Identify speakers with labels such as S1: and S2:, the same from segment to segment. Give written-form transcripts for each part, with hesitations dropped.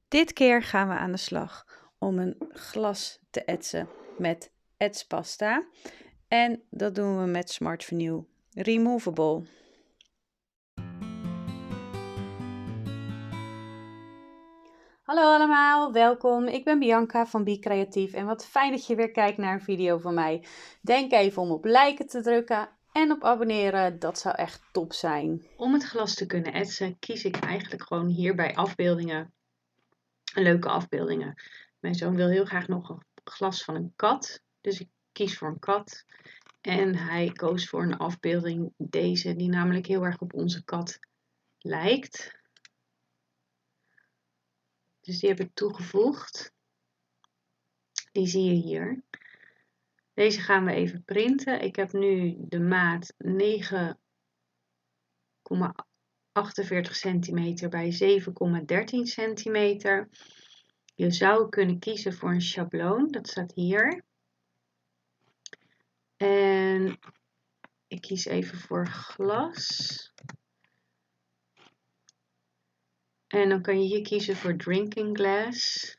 S1: Dit keer gaan we aan de slag om een glas te etsen met etspasta. En dat doen we met Smart Vinyl Removable. Hallo allemaal, welkom. Ik ben Bianca van Be Creatief en wat fijn dat je weer kijkt naar een video van mij. Denk even om op liken te drukken en op abonneren, dat zou echt top zijn.
S2: Om het glas te kunnen etsen kies ik eigenlijk gewoon hier bij afbeeldingen, leuke afbeeldingen. Mijn zoon wil heel graag nog een glas van een kat, dus ik kies voor een kat. En hij koos voor een afbeelding, deze, die namelijk heel erg op onze kat lijkt. Dus die heb ik toegevoegd. Die zie je hier. Deze gaan we even printen. Ik heb nu de maat 9,48 centimeter bij 7,13 centimeter. Je zou kunnen kiezen voor een schabloon, dat staat hier. En ik kies even voor glas. En dan kan je hier kiezen voor drinking glass.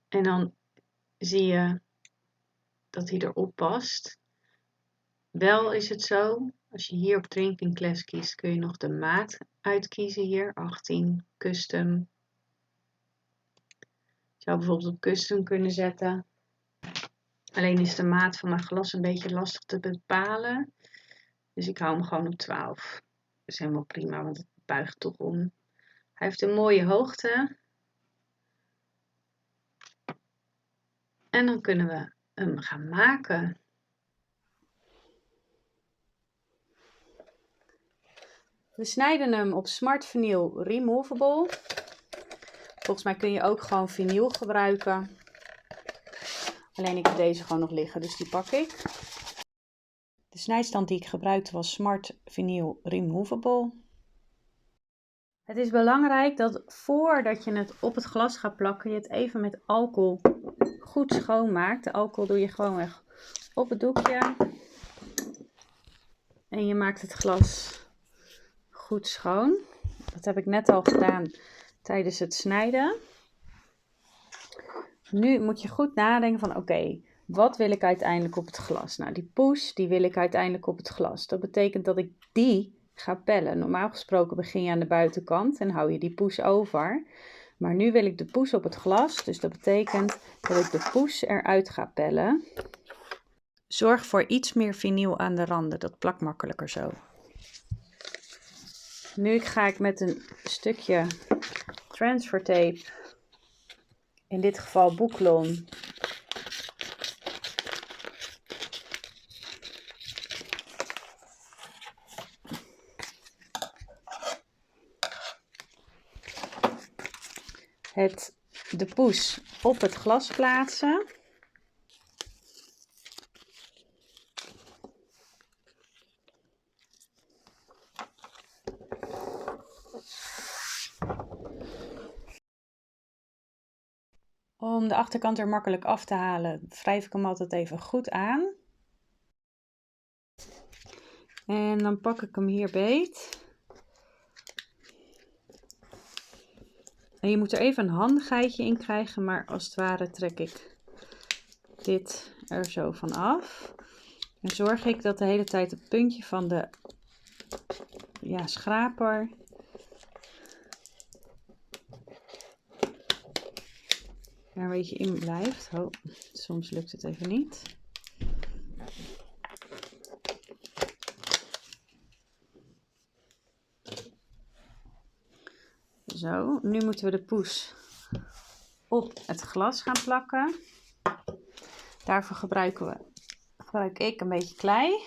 S2: En dan zie je dat hij erop past. Wel is het zo, als je hier op drinking glass kiest, kun je nog de maat uitkiezen hier. 18 custom. Ik zou bijvoorbeeld op custom kunnen zetten. Alleen is de maat van mijn glas een beetje lastig te bepalen. Dus ik hou hem gewoon op 12. Dat is helemaal prima, want het buigt toch om. Hij heeft een mooie hoogte. En dan kunnen we hem gaan maken.
S1: We snijden hem op Smart Vinyl Removable. Volgens mij kun je ook gewoon vinyl gebruiken. Alleen ik heb deze gewoon nog liggen, dus die pak ik. De snijstand die ik gebruikte was Smart Vinyl Removable. Het is belangrijk dat voordat je het op het glas gaat plakken, je het even met alcohol goed schoonmaakt. De alcohol doe je gewoon weg op het doekje. En je maakt het glas goed schoon. Dat heb ik net al gedaan tijdens het snijden. Nu moet je goed nadenken van oké, wat wil ik uiteindelijk op het glas? Nou, die poes, die wil ik uiteindelijk op het glas. Dat betekent dat ik die ga pellen. Normaal gesproken begin je aan de buitenkant en hou je die poes over. Maar nu wil ik de poes op het glas, dus dat betekent dat ik de poes eruit ga pellen. Zorg voor iets meer vinyl aan de randen, dat plakt makkelijker zo. Nu ga ik met een stukje transfer tape, in dit geval Bouklon, de poes op het glas plaatsen. Om de achterkant er makkelijk af te halen, wrijf ik hem altijd even goed aan. En dan pak ik hem hier beet. En je moet er even een handigheidje in krijgen, maar als het ware trek ik dit er zo van af. En zorg ik dat de hele tijd het puntje van de schraper er een beetje in blijft. Oh, soms lukt het even niet. Zo, nu moeten we de poes op het glas gaan plakken. Daarvoor gebruik ik een beetje klei.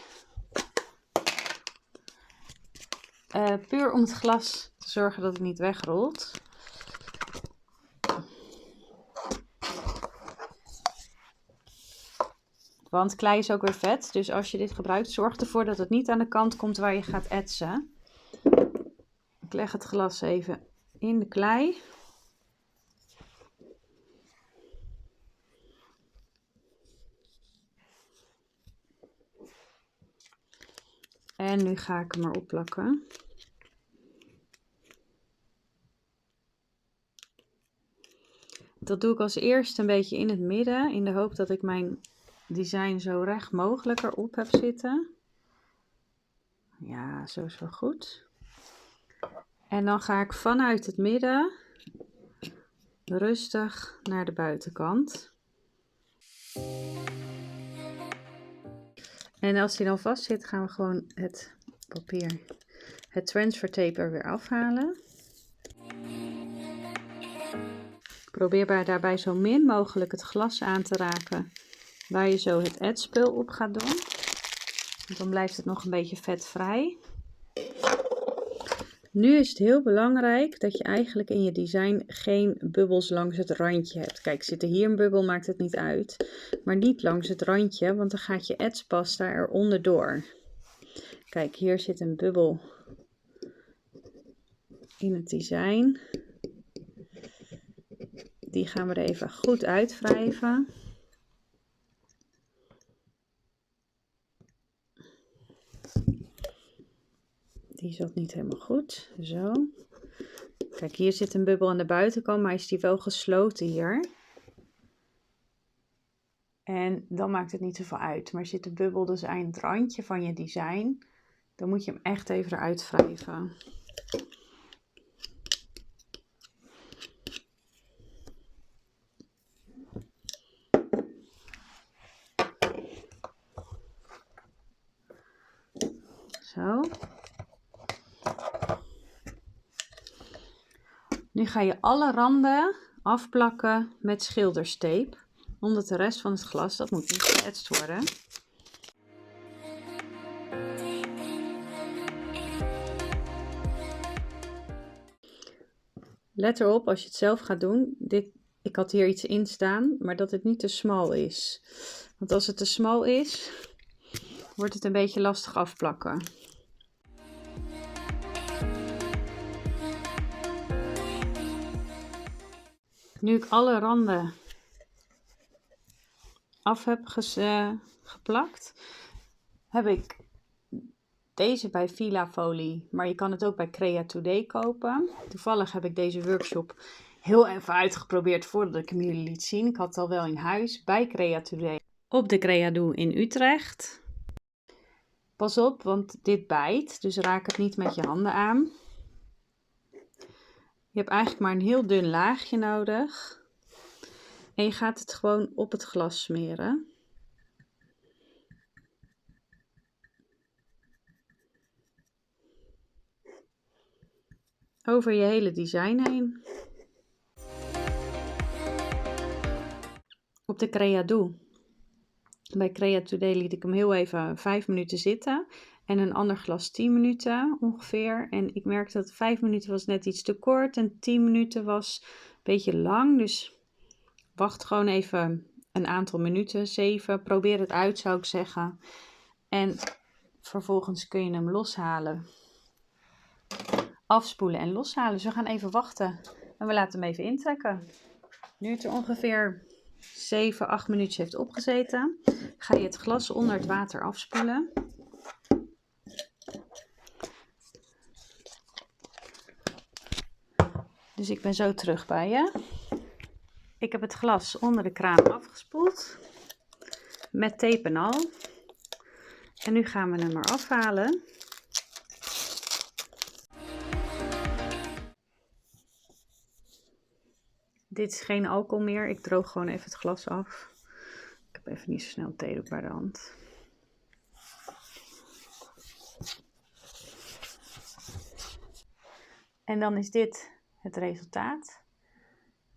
S1: Puur om het glas te zorgen dat het niet wegrolt. Want klei is ook weer vet, dus als je dit gebruikt, zorg ervoor dat het niet aan de kant komt waar je gaat etsen. Ik leg het glas even in de klei. En nu ga ik hem erop plakken. Dat doe ik als eerste een beetje in het midden, in de hoop dat ik mijn design zo recht mogelijk erop heb zitten. Ja, zo is wel goed. En dan ga ik vanuit het midden rustig naar de buitenkant. En als hij dan vast zit, gaan we gewoon het papier, het transfer tape er weer afhalen. Probeer daarbij zo min mogelijk het glas aan te raken waar je zo het etspul op gaat doen. Want dan blijft het nog een beetje vetvrij. Nu is het heel belangrijk dat je eigenlijk in je design geen bubbels langs het randje hebt. Kijk, zit er hier een bubbel, maakt het niet uit. Maar niet langs het randje, want dan gaat je etspasta er onderdoor. Kijk, hier zit een bubbel in het design. Die gaan we er even goed uitwrijven. Die zat niet helemaal goed. Zo. Kijk, hier zit een bubbel aan de buitenkant, maar is die wel gesloten hier. En dan maakt het niet zoveel uit. Maar zit de bubbel dus aan het randje van je design, dan moet je hem echt even eruit wrijven. Zo. Nu ga je alle randen afplakken met schilderstape, omdat de rest van het glas, dat moet niet geëtst worden. Let erop als je het zelf gaat doen, ik had hier iets in staan, maar dat het niet te smal is. Want als het te smal is, wordt het een beetje lastig afplakken. Nu ik alle randen af heb geplakt, heb ik deze bij Villafolie, maar je kan het ook bij Crea Today kopen. Toevallig heb ik deze workshop heel even uitgeprobeerd voordat ik hem jullie liet zien. Ik had het al wel in huis bij Crea Today op de Creado in Utrecht. Pas op, want dit bijt, dus raak het niet met je handen aan. Je hebt eigenlijk maar een heel dun laagje nodig. En je gaat het gewoon op het glas smeren. Over je hele design heen. Op de Creado. Bij Crea Today liet ik hem heel even 5 minuten zitten. En een ander glas 10 minuten ongeveer. En ik merkte dat 5 minuten was net iets te kort. En 10 minuten was een beetje lang. Dus wacht gewoon even een aantal minuten. 7. Probeer het uit, zou ik zeggen. En vervolgens kun je hem loshalen. Afspoelen en loshalen. Dus we gaan even wachten. En we laten hem even intrekken. Nu het er ongeveer 7, 8 minuutjes heeft opgezeten, ga je het glas onder het water afspoelen. Dus ik ben zo terug bij je. Ik heb het glas onder de kraan afgespoeld. Met tape en al. En nu gaan we hem maar afhalen. Dit is geen alcohol meer. Ik droog gewoon even het glas af. Ik heb even niet zo snel theedoek bij de hand. En dan is dit het resultaat.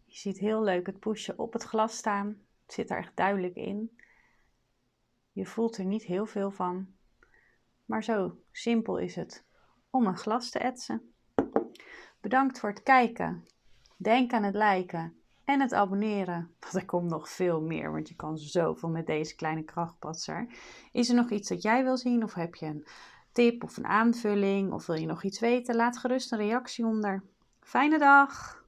S1: Je ziet heel leuk het poesje op het glas staan. Het zit er echt duidelijk in. Je voelt er niet heel veel van. Maar zo simpel is het om een glas te etsen. Bedankt voor het kijken. Denk aan het liken en het abonneren. Want er komt nog veel meer, want je kan zoveel met deze kleine krachtpatser. Is er nog iets dat jij wil zien? Of heb je een tip of een aanvulling? Of wil je nog iets weten? Laat gerust een reactie onder. Fijne dag!